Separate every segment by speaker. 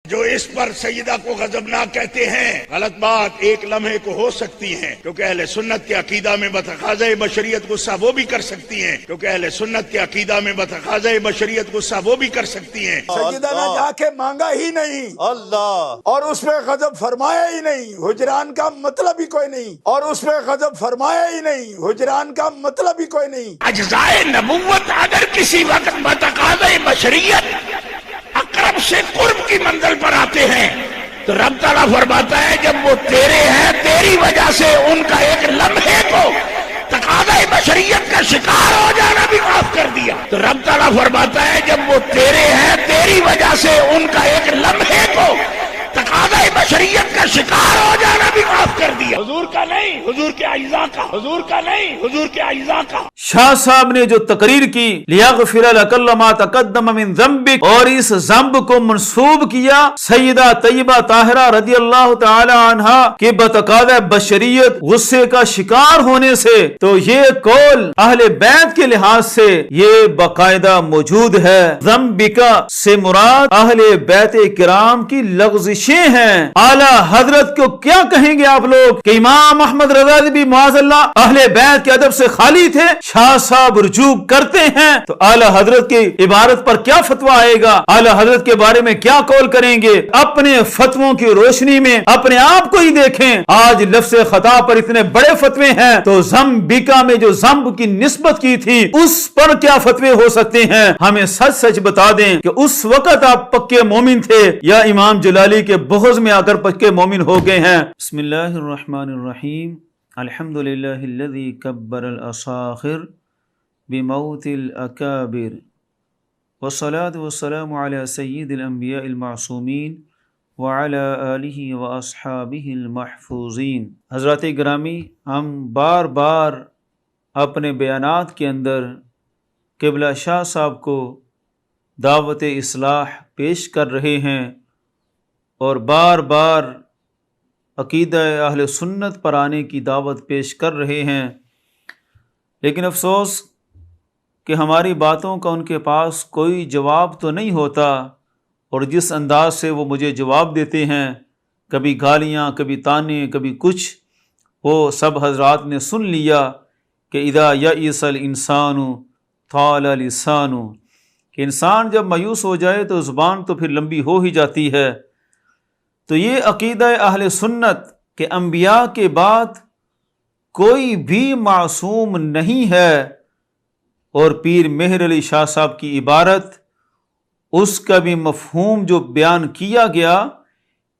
Speaker 1: جو اس پر سیدہ کو غضبناک کہتے ہیں، غلط بات ایک لمحے کو ہو سکتی ہے، کیونکہ اہل سنت کے عقیدہ میں بتقاضۂ بشریت غصہ وہ بھی کر سکتی ہیں، کیونکہ اہل سنت کے عقیدہ میں بتقاضۂ بشریت غصہ وہ بھی کر سکتی ہیں۔
Speaker 2: سیدہ نے جا کے مانگا ہی نہیں
Speaker 3: اللہ،
Speaker 2: اور اس پہ غضب فرمایا ہی نہیں، حجران کا مطلب ہی کوئی نہیں، اور اس پہ غضب فرمایا ہی نہیں، حجران کا مطلب ہی کوئی نہیں۔
Speaker 1: اجزائے نبوت اگر کسی وقت بتقاضۂ بشریت اقرب سے قرب کی منزل پر آتے ہیں تو رب تعالیٰ فرماتا ہے جب وہ تیرے ہیں، تیری وجہ سے ان کا ایک لمحے کو تقاضۂ بشریت کا شکار ہو جانا بھی معاف کر دیا۔ تو رب تعالیٰ فرماتا ہے جب وہ تیرے ہیں، تیری وجہ سے ان کا ایک لمحے کو تقاضۂ بشریت کا شکار ہو جانا بھی معاف کر دیا۔ حضور کا نہیں، حضور کے اعزاء کا، حضور کا نہیں، حضور کے اعزاء کا۔
Speaker 4: شاہ صاحب نے جو تقریر کی لیغفر لک اللہ ما تقدم من ذنبک، اور اس ذنب کو منسوب کیا سیدہ طیبہ طاہرہ رضی اللہ تعالی عنہا کے بتقاضۂ بشریت غصے کا شکار ہونے سے، تو یہ قول اہل بیت کے لحاظ سے یہ باقاعدہ موجود ہے۔ ذنبکا سے مراد اہل بیت کرام کی لغزشیں ہیں۔ اعلی حضرت کو کیا کہیں گے آپ لوگ کہ امام احمد رضا بھی معاذ اللہ اہل بیت کے ادب سے خالی تھے؟ شاہ صاحب رجوع کرتے ہیں تو اعلی حضرت کی عبارت پر کیا فتویٰ آئے گا؟ اعلی حضرت کے بارے میں کیا قول کریں گے؟ اپنے فتووں کی روشنی میں اپنے آپ کو ہی دیکھیں۔ آج لفظ خطا پر اتنے بڑے فتوے ہیں تو ذنبکا میں جو ذنب کی نسبت کی تھی اس پر کیا فتوے ہو سکتے ہیں؟ ہمیں سچ سچ بتا دیں کہ اس وقت آپ پکے مومن تھے یا امام جلالی کے بغض میں آ کر پکے مومن ہو گئے ہیں؟ بسم اللہ الرحمن الرحیم۔ الحمد للہ الذی کبر الاصاخر بموت الاکابر والصلاة والسلام علی سید الانبیاء المعصومین وعلی آلہ واصحابہ المحفوظین۔ حضرات گرامی، ہم بار بار اپنے بیانات کے اندر قبلہ شاہ صاحب کو دعوت اصلاح پیش کر رہے ہیں اور بار بار عقیدہ اہل سنت پر آنے کی دعوت پیش کر رہے ہیں، لیکن افسوس کہ ہماری باتوں کا ان کے پاس کوئی جواب تو نہیں ہوتا، اور جس انداز سے وہ مجھے جواب دیتے ہیں، کبھی گالیاں، کبھی طعنے، کبھی کچھ، وہ سب حضرات نے سن لیا کہ اذا یئس الانسان طال لسان، کہ انسان جب مایوس ہو جائے تو زبان تو پھر لمبی ہو ہی جاتی ہے۔ تو یہ عقیدہ اہل سنت کہ انبیاء کے بعد کوئی بھی معصوم نہیں ہے، اور پیر مہر علی شاہ صاحب کی عبارت، اس کا بھی مفہوم جو بیان کیا گیا،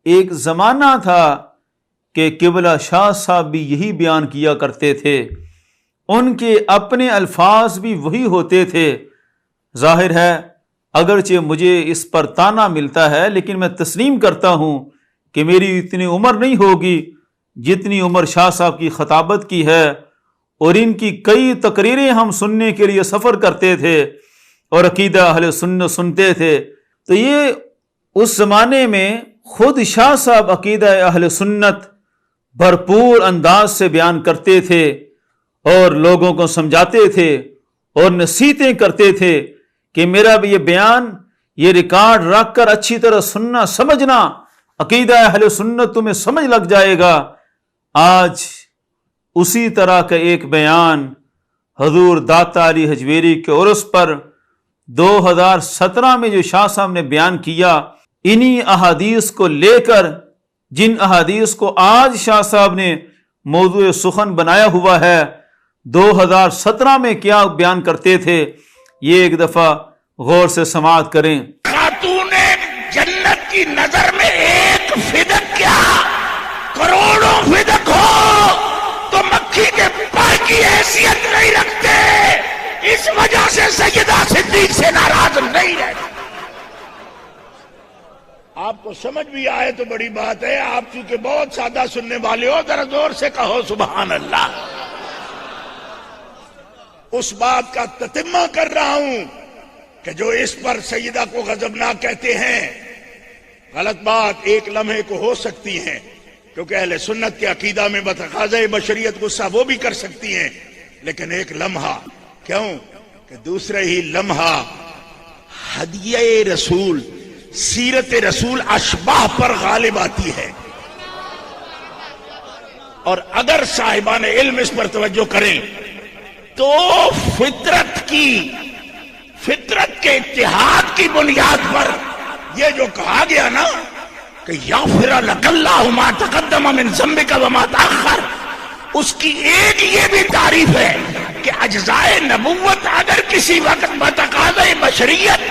Speaker 4: ایک زمانہ تھا کہ قبلہ شاہ صاحب بھی یہی بیان کیا کرتے تھے، ان کے اپنے الفاظ بھی وہی ہوتے تھے۔ ظاہر ہے اگرچہ مجھے اس پر طعنہ ملتا ہے، لیکن میں تسلیم کرتا ہوں کہ میری اتنی عمر نہیں ہوگی جتنی عمر شاہ صاحب کی خطابت کی ہے، اور ان کی کئی تقریریں ہم سننے کے لیے سفر کرتے تھے اور عقیدہ اہل سنت سنتے تھے۔ تو یہ اس زمانے میں خود شاہ صاحب عقیدہ اہل سنت بھرپور انداز سے بیان کرتے تھے اور لوگوں کو سمجھاتے تھے اور نصیحتیں کرتے تھے کہ میرا بھی یہ بیان، یہ ریکارڈ رکھ کر اچھی طرح سننا، سمجھنا، عقیدہ اہل سنت تمہیں سمجھ لگ جائے گا۔ آج اسی طرح کا ایک بیان حضور داتا علی حجویری کے عرس پر 2017 میں جو شاہ صاحب نے بیان کیا، انہی احادیث کو لے کر، جن احادیث کو آج شاہ صاحب نے موضوع سخن بنایا ہوا ہے، 2017 میں کیا بیان کرتے تھے، یہ ایک دفعہ غور سے سماعت کریں۔
Speaker 1: خاتون جنت کی نظر میں ایک فدق کیا کروڑوں فدق ہو تو مکھی کے پر کی حیثیت نہیں رکھتے، اس وجہ سے سیدہ صدیق سے ناراض نہیں رہتے۔ آپ کو سمجھ بھی آئے تو بڑی بات ہے، آپ چونکہ بہت سادہ سننے والے ہو، ذرا زور سے کہو سبحان اللہ۔ اس بات کا تتمہ کر رہا ہوں کہ جو اس پر سیدہ کو غضبناک کہتے ہیں، غلط بات ایک لمحے کو ہو سکتی ہے، کیونکہ اہل سنت کے عقیدہ میں بتقاضۂ بشریت غصہ وہ بھی کر سکتی ہیں، لیکن ایک لمحہ کیوں کہ دوسرے ہی لمحہ ہدیہ رسول سیرت رسول اشباہ پر غالب آتی ہے، اور اگر صاحبان علم اس پر توجہ کریں تو فطرت کے اتحاد کی بنیاد پر یہ جو کہا گیا نا کہ یغفر لک اللہ ما تقدم من ذنبک وما تأخر، اس کی ایک یہ بھی تعریف ہے کہ اجزائے نبوت اگر کسی وقت بتقاضۂ بشریت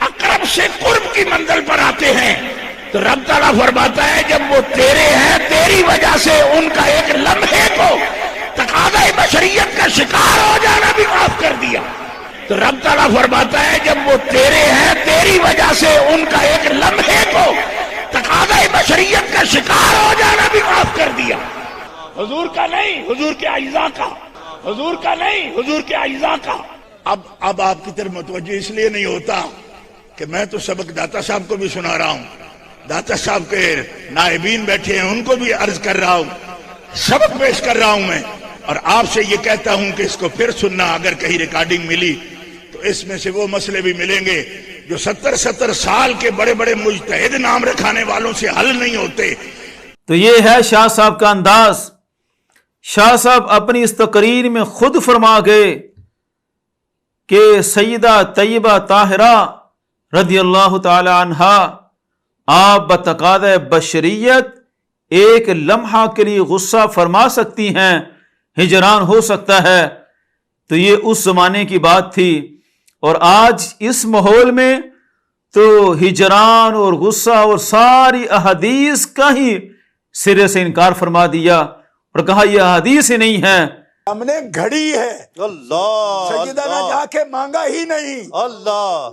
Speaker 1: اقرب سے قرب کی منزل پر آتے ہیں تو رب تعالیٰ فرماتا ہے جب وہ تیرے ہیں، تیری وجہ سے ان کا ایک لمحے کو تقاضۂ بشریت کا شکار ہو جانا بھی معاف کر دیا۔ تو رب تعالیٰ فرماتا ہے جب وہ تیرے ہیں، تیری وجہ سے ان کا ایک لمحے کو تقاضۂ بشریت کا شکار ہو جانا بھی معاف کر دیا۔ حضور کا نہیں، حضور کے اعضاء کا، حضور کا نہیں، حضور کے اعضاء کا۔ اب آپ کی طرف متوجہ اس لیے نہیں ہوتا کہ میں تو سبق داتا صاحب کو بھی سنا رہا ہوں، داتا صاحب کے نائبین بیٹھے ہیں ان کو بھی عرض کر رہا ہوں، سبق پیش کر رہا ہوں میں، اور آپ سے یہ کہتا ہوں کہ اس کو پھر سننا، اگر کہیں ریکارڈنگ ملی تو اس میں سے وہ مسئلے بھی ملیں گے جو 70 سال کے بڑے بڑے مجتہد نام رکھانے والوں سے حل نہیں ہوتے۔
Speaker 4: تو یہ ہے شاہ صاحب کا انداز۔ شاہ صاحب اپنی اس تقریر میں خود فرما گئے کہ سیدہ طیبہ طاہرہ رضی اللہ تعالی عنہا آپ بتقاضۂ بشریت ایک لمحہ کے لیے غصہ فرما سکتی ہیں، ہجران ہو سکتا ہے۔ تو یہ اس زمانے کی بات تھی، اور آج اس ماحول میں تو ہجران اور غصہ اور ساری احادیث کا ہی سرے سے انکار فرما دیا اور کہا یہ احادیث ہی نہیں ہے۔
Speaker 2: ہم نے گھڑی ہے،
Speaker 3: اللہ
Speaker 2: سیدہ نے جا کے مانگا ہی نہیں،
Speaker 3: اللہ،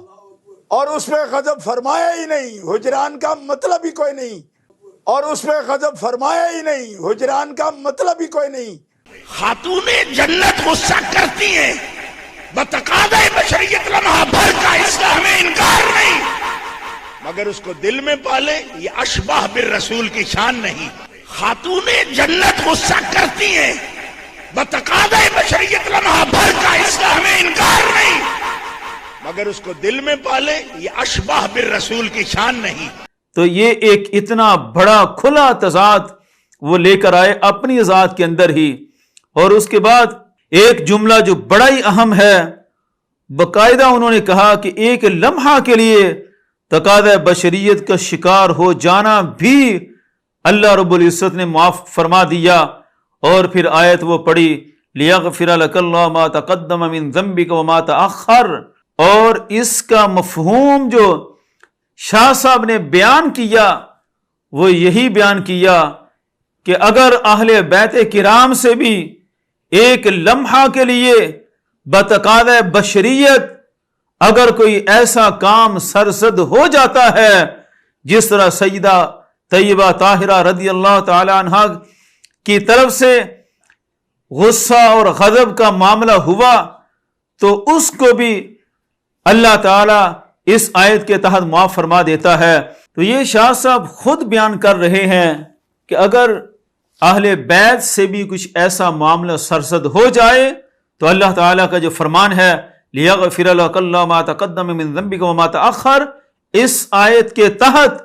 Speaker 2: اور اس میں غضب فرمایا ہی نہیں، ہجران کا مطلب ہی کوئی نہیں، اور اس میں غضب فرمایا ہی نہیں، ہجران کا مطلب ہی کوئی نہیں۔
Speaker 1: خاتون جنت غصہ کرتی ہیں بتقاضۂ بشریت لمحہ بھر کا، اس کا ہمیں انکار نہیں، مگر اس کو دل میں پالے، یہ اشباہ بالرسول کی شان نہیں۔ خاتون جنت غصہ کرتی ہیں بتقاضۂ بشریت لمحہ بھر کا، اس کا ہمیں انکار نہیں، مگر اس کو دل میں پالے، یہ اشباہ بالرسول کی شان نہیں۔
Speaker 4: تو یہ ایک اتنا بڑا کھلا تضاد وہ لے کر آئے اپنی ذات کے اندر ہی، اور اس کے بعد ایک جملہ جو بڑا ہی اہم ہے، باقاعدہ انہوں نے کہا کہ ایک لمحہ کے لیے تقاضۂ بشریت کا شکار ہو جانا بھی اللہ رب العزت نے معاف فرما دیا، اور پھر آیت وہ پڑھی لیغفر لک اللہ ما تقدم من ذنبک وما تأخر، اور اس کا مفہوم جو شاہ صاحب نے بیان کیا وہ یہی بیان کیا کہ اگر اہل بیت کرام سے بھی ایک لمحہ کے لیے بتقاضۂ بشریت اگر کوئی ایسا کام سرزد ہو جاتا ہے جس طرح سیدہ طیبہ طاہرہ رضی اللہ تعالی عنہ کی طرف سے غصہ اور غضب کا معاملہ ہوا، تو اس کو بھی اللہ تعالی اس آیت کے تحت معاف فرما دیتا ہے۔ تو یہ شاہ صاحب خود بیان کر رہے ہیں کہ اگر اہل بیت سے بھی کچھ ایسا معاملہ سرزد ہو جائے تو اللہ تعالیٰ کا جو فرمان ہے لیغفر لک اللہ ما تقدم من ذنبک وما تأخر، اس آیت کے تحت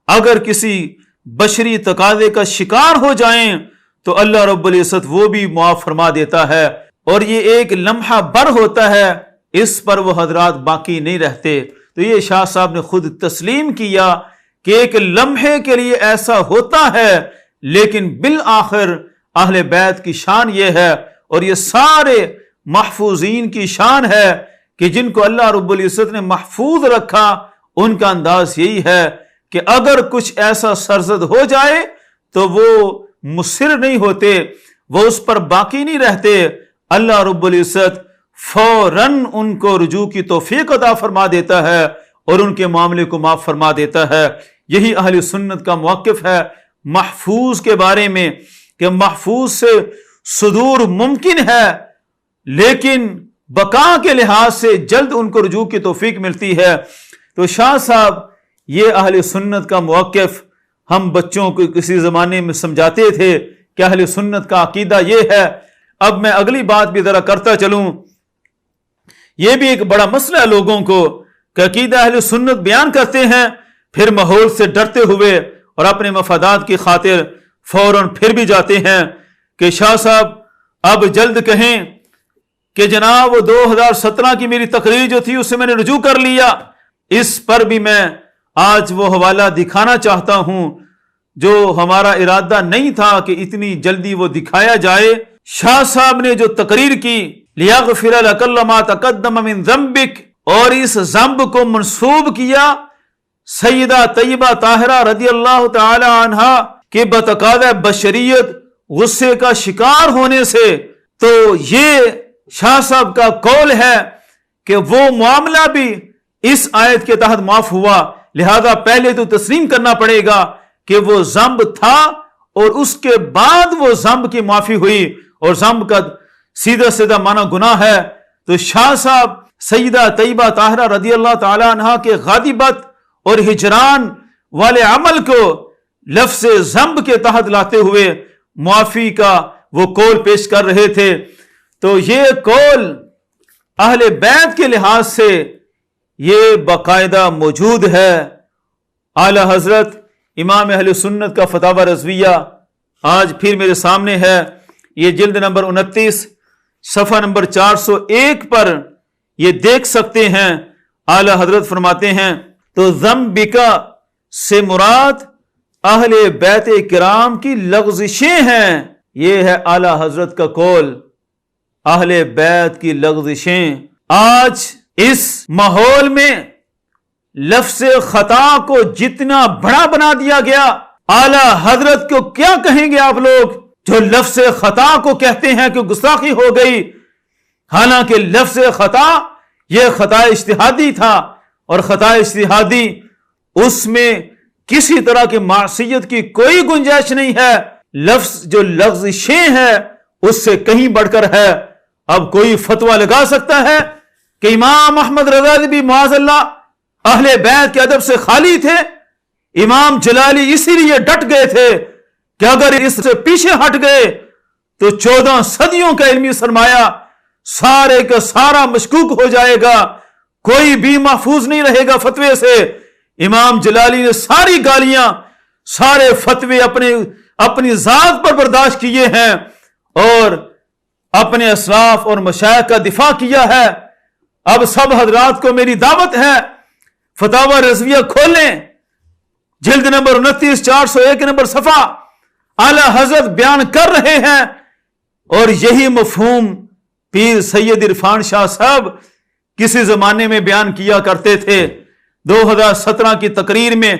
Speaker 4: اگر کسی بشری تقاضے کا شکار ہو جائیں تو اللہ رب العزت وہ بھی معاف فرما دیتا ہے، اور یہ ایک لمحہ بھر ہوتا ہے، اس پر وہ حضرات باقی نہیں رہتے۔ تو یہ شاہ صاحب نے خود تسلیم کیا کہ ایک لمحے کے لیے ایسا ہوتا ہے، لیکن بالآخر اہل بیت کی شان یہ ہے، اور یہ سارے محفوظین کی شان ہے کہ جن کو اللہ رب العزت نے محفوظ رکھا، ان کا انداز یہی ہے کہ اگر کچھ ایسا سرزد ہو جائے تو وہ مصر نہیں ہوتے، وہ اس پر باقی نہیں رہتے، اللہ رب العزت فوراً ان کو رجوع کی توفیق عطا فرما دیتا ہے اور ان کے معاملے کو معاف فرما دیتا ہے۔ یہی اہل سنت کا موقف ہے محفوظ کے بارے میں کہ محفوظ سے صدور ممکن ہے، لیکن بقا کے لحاظ سے جلد ان کو رجوع کی توفیق ملتی ہے۔ تو شاہ صاحب یہ اہل سنت کا موقف ہم بچوں کو کسی زمانے میں سمجھاتے تھے کہ اہل سنت کا عقیدہ یہ ہے۔ اب میں اگلی بات بھی ذرا کرتا چلوں، یہ بھی ایک بڑا مسئلہ ہے لوگوں کو کہ عقیدہ اہل سنت بیان کرتے ہیں، پھر ماحول سے ڈرتے ہوئے اور اپنے مفادات کی خاطر فوراً پھر بھی جاتے ہیں کہ شاہ صاحب اب جلد کہیں کہ جناب وہ 2017 کی میری تقریر جو تھی اس سے میں نے رجوع کر لیا۔ اس پر بھی میں آج وہ حوالہ دکھانا چاہتا ہوں جو ہمارا ارادہ نہیں تھا کہ اتنی جلدی وہ دکھایا جائے۔ شاہ صاحب نے جو تقریر کی لیغفر لک اللہ ما تقدم من ذنبک، اور اس ذنب کو منسوب کیا سیدہ طیبہ طاہرہ رضی اللہ تعالی عنہا کے بتقاضۂ بشریت غصے کا شکار ہونے سے، تو یہ شاہ صاحب کا قول ہے کہ وہ معاملہ بھی اس آیت کے تحت معاف ہوا، لہذا پہلے تو تسلیم کرنا پڑے گا کہ وہ ذنب تھا اور اس کے بعد وہ ذنب کی معافی ہوئی، اور ذنب کا سیدھا سیدھا معنی گناہ ہے۔ تو شاہ صاحب سیدہ طیبہ طاہرہ رضی اللہ تعالی عنہا کے غاضبت اور ہجران والے عمل کو لفظ ذنب کے تحت لاتے ہوئے معافی کا وہ قول پیش کر رہے تھے۔ تو یہ قول اہل بیت کے لحاظ سے یہ باقاعدہ موجود ہے۔ اعلی حضرت امام اہل سنت کا فتاوی رضویہ آج پھر میرے سامنے ہے، یہ جلد نمبر 29 صفحہ نمبر 401 پر یہ دیکھ سکتے ہیں۔ اعلی حضرت فرماتے ہیں تو ذنبکا سے مراد اہل بیت کرام کی لغزشیں ہیں، یہ ہے اعلی حضرت کا قول، اہل بیت کی لغزشیں۔ آج اس ماحول میں لفظ خطا کو جتنا بڑا بنا دیا گیا، اعلی حضرت کو کیا کہیں گے آپ لوگ جو لفظ خطا کو کہتے ہیں کہ گستاخی ہو گئی، حالانکہ لفظ خطا یہ خطا اجتہادی تھا، اور خطا اجتہادی اس میں کسی طرح کی معصیت کی کوئی گنجائش نہیں ہے، لفظ جو لغزشیں ہے اس سے کہیں بڑھ کر ہے۔ اب کوئی فتویٰ لگا سکتا ہے کہ امام احمد رضا بھی معاذ اللہ اہل بیت کے ادب سے خالی تھے؟ امام جلالی اسی لیے ڈٹ گئے تھے کہ اگر اس سے پیچھے ہٹ گئے تو 14 صدیوں کا علمی سرمایہ سارے کا سارا مشکوک ہو جائے گا، کوئی بھی محفوظ نہیں رہے گا فتوے سے۔ امام جلالی نے ساری گالیاں، سارے فتوے اپنی ذات پر برداشت کیے ہیں اور اپنے اسلاف اور مشائخ کا دفاع کیا ہے۔ اب سب حضرات کو میری دعوت ہے، فتاوی رضویہ کھولیں، جلد نمبر 29 401 نمبر صفحہ، اعلی حضرت بیان کر رہے ہیں، اور یہی مفہوم پیر سید عرفان شاہ صاحب کسی زمانے میں بیان کیا کرتے تھے۔ 2017 کی تقریر میں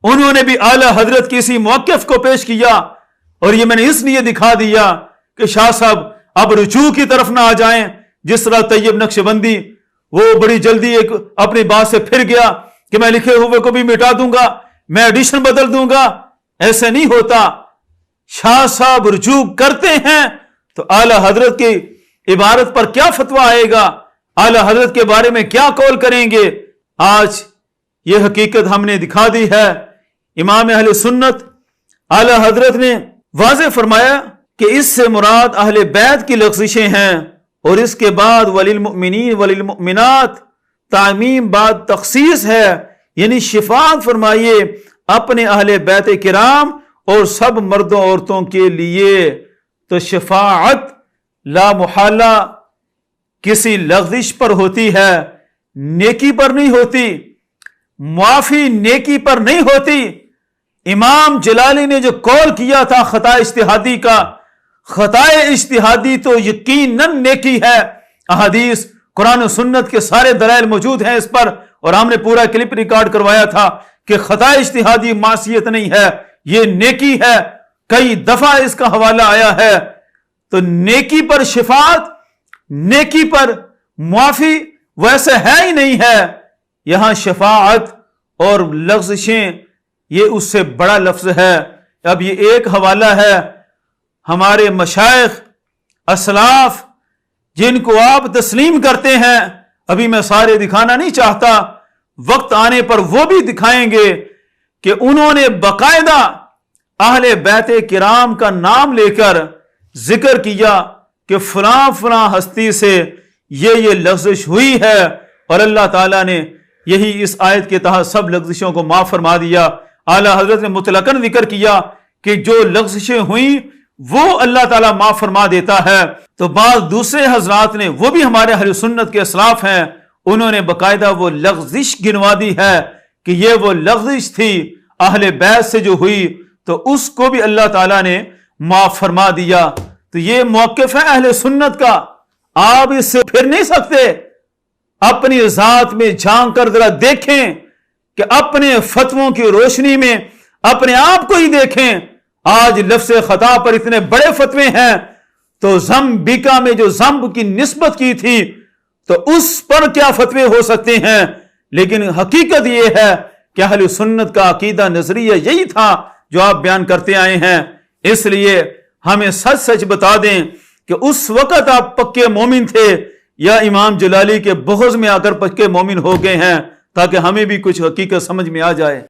Speaker 4: انہوں نے بھی اعلی حضرت کی اسی موقف کو پیش کیا، اور یہ میں نے اس لیے دکھا دیا کہ شاہ صاحب اب رجوع کی طرف نہ آ جائیں، جس طرح طیب نقشبندی وہ بڑی جلدی ایک اپنی بات سے پھر گیا کہ میں لکھے ہوئے کو بھی مٹا دوں گا، میں ایڈیشن بدل دوں گا، ایسے نہیں ہوتا۔ شاہ صاحب رجوع کرتے ہیں تو اعلی حضرت کی عبارت پر کیا فتویٰ آئے گا، اعلی حضرت کے بارے میں کیا قول کریں گے۔ آج یہ حقیقت ہم نے دکھا دی ہے۔ امام اہل سنت اعلی حضرت نے واضح فرمایا کہ اس سے مراد اہل بیت کی لغزشیں ہیں، اور اس کے بعد وللمؤمنین وللمؤمنات تعمیم بعد تخصیص ہے، یعنی شفاعت فرمائیے اپنے اہل بیت کرام اور سب مردوں عورتوں کے لیے۔ تو شفاعت لا محالہ کسی لغزش پر ہوتی ہے، نیکی پر نہیں ہوتی، معافی نیکی پر نہیں ہوتی۔ امام جلالی نے جو قول کیا تھا خطا اجتہادی کا، خطا اجتہادی تو یقیناً نیکی ہے، احادیث قرآن و سنت کے سارے دلائل موجود ہیں اس پر، اور ہم نے پورا کلپ ریکارڈ کروایا تھا کہ خطا اجتہادی معصیت نہیں ہے، یہ نیکی ہے، کئی دفعہ اس کا حوالہ آیا ہے۔ تو نیکی پر شفاعت، نیکی پر معافی ویسے ہے ہی نہیں ہے، یہاں شفاعت اور لغزشیں یہ اس سے بڑا لفظ ہے۔ اب یہ ایک حوالہ ہے ہمارے مشائخ اسلاف جن کو آپ تسلیم کرتے ہیں، ابھی میں سارے دکھانا نہیں چاہتا، وقت آنے پر وہ بھی دکھائیں گے کہ انہوں نے باقاعدہ اہل بیت کرام کا نام لے کر ذکر کیا کہ فلاں فلاں ہستی سے یہ لغزش ہوئی ہے، اور اللہ تعالیٰ نے یہی اس آیت کے تحت سب لغزشوں کو معاف فرما دیا۔ اعلیٰ حضرت نے مطلقاً ذکر کیا کہ جو لغزشیں ہوئیں وہ اللہ تعالیٰ معاف فرما دیتا ہے۔ تو بعض دوسرے حضرات نے، وہ بھی ہمارے اہل سنت کے اسلاف ہیں، انہوں نے باقاعدہ وہ لغزش گنوا دی ہے کہ یہ وہ لغزش تھی اہل بیت سے جو ہوئی، تو اس کو بھی اللہ تعالیٰ نے معاف فرما دیا۔ تو یہ موقف ہے اہل سنت کا، آپ اس سے پھر نہیں سکتے۔ اپنی ذات میں جھانک کر ذرا دیکھیں کہ اپنے فتووں کی روشنی میں اپنے آپ کو ہی دیکھیں۔ آج لفظ خطا پر اتنے بڑے فتوے ہیں، تو زمبیکا میں جو زمب کی نسبت کی تھی تو اس پر کیا فتوے ہو سکتے ہیں؟ لیکن حقیقت یہ ہے کہ اہل سنت کا عقیدہ نظریہ یہی تھا جو آپ بیان کرتے آئے ہیں۔ اس لیے ہمیں سچ سچ بتا دیں کہ اس وقت آپ پکے مومن تھے یا امام جلالی کے بغض میں آ کر پکے مومن ہو گئے ہیں، تاکہ ہمیں بھی کچھ حقیقت سمجھ میں آ جائے۔